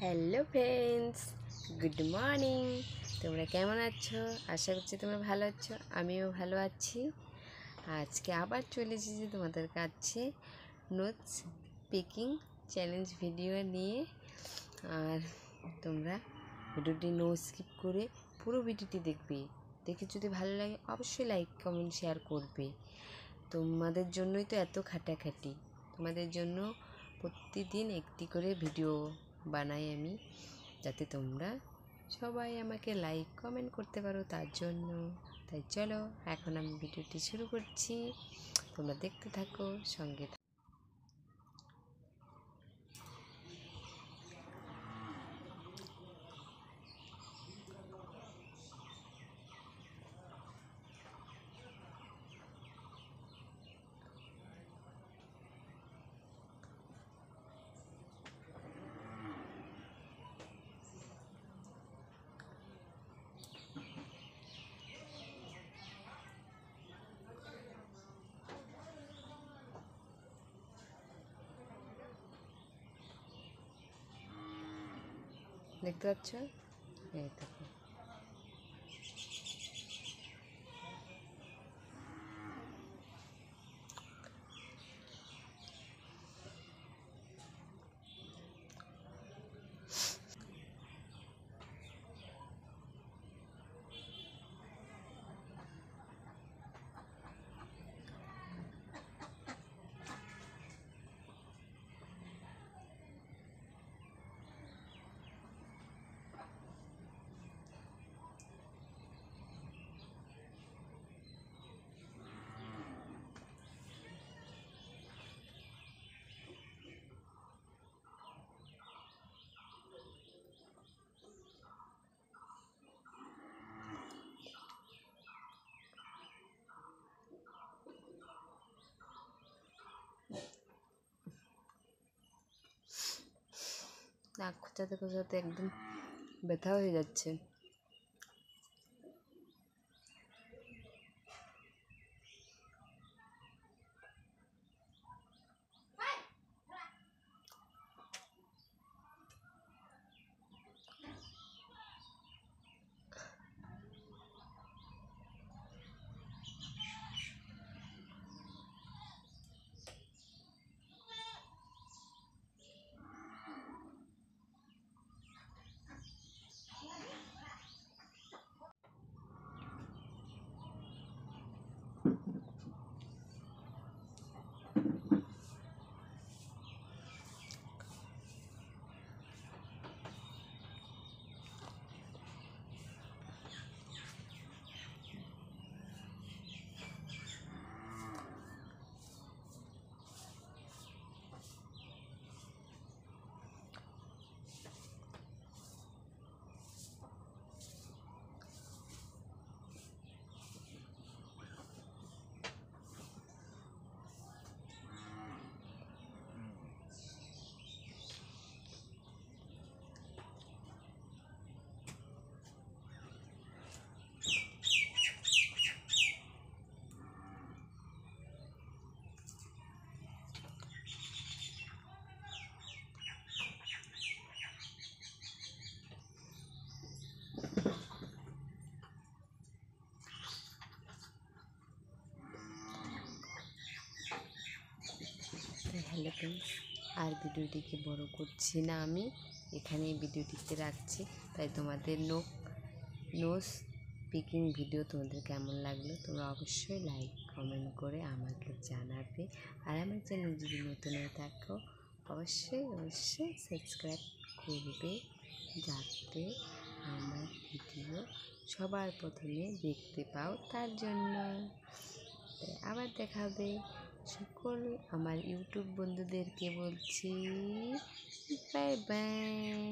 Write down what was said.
Hello friends, good morning. তোমরা কেমন আছো? আশা করছি তোমরা ভালো আছো, আমিও ভালো আছি। আজকে আবার চলে এসেছি তোমাদের কাছে নোটস পিকিং চ্যালেঞ্জ ভিডিও নিয়ে। আর তোমরা ভিডিওটি নো স্কিপ করে পুরো ভিডিওটি দেখবে। দেখে যদি ভালো লাগে অবশ্যই লাইক কমেন্ট শেয়ার করবে। তোমাদের জন্যই তো এত খাটাখাটি, তোমাদের জন্য প্রতিদিন একটি করে ভিডিও বানাই আমি, যাতে তোমরা সবাই আমাকে লাইক কমেন্ট করতে পারো, তার জন্য। তাই চলো এখন আমি ভিডিওটি শুরু করছি, তোমরা দেখতে থাকো, সঙ্গে থাকো। দেখতে পাচ্ছ? এই দেখো। নাক খোঁচাতে খোঁচাতে একদম ব্যথা হয়ে যাচ্ছে। হ্যালো ফ্রেন্ডস, আর ভিডিওটিকে বড় করছি না, আমি এখানে ভিডিওটিকে রাখছি। তাই তোমাদের নোজ পিকিং ভিডিও তোমাদের কেমন লাগলো তোমরা অবশ্যই লাইক কমেন্ট করে আমাকে জানাবে। আর আমার চ্যানেল যদি নতুন হয়ে থাকো অবশ্যই সাবস্ক্রাইব করবে, যাতে আমার ভিডিও সবার প্রথমে দেখতে পাও, তার জন্য। আবার দেখা হবে। সকল আমার ইউটিউব বন্ধুদেরকে বলছি বাই বাই।